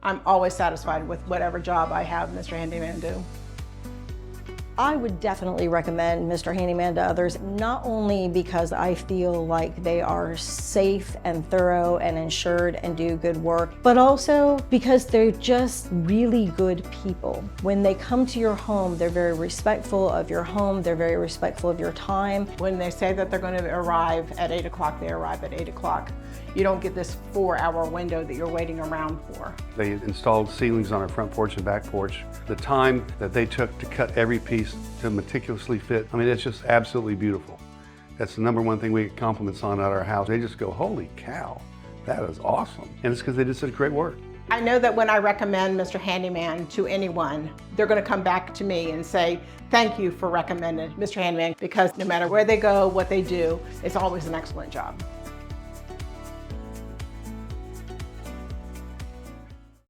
I'm always satisfied with whatever job I have Mr. Handyman do. I would definitely recommend Mr. Handyman to others, not only because I feel like they are safe and thorough and insured and do good work, but also because they're just really good people. When they come to your home, they're very respectful of your home, they're very respectful of your time. When they say that they're going to arrive at 8 o'clock, they arrive at 8 o'clock. You don't get this 4-hour window that you're waiting around for. They installed ceilings on our front porch and back porch. The time that they took to cut every piece to meticulously fit, I mean, it's just absolutely beautiful. That's the #1 thing we get compliments on at our house. They just go, holy cow, that is awesome. And it's because they just did great work. I know that when I recommend Mr. Handyman to anyone, they're going to come back to me and say, thank you for recommending Mr. Handyman, because no matter where they go, what they do, it's always an excellent job.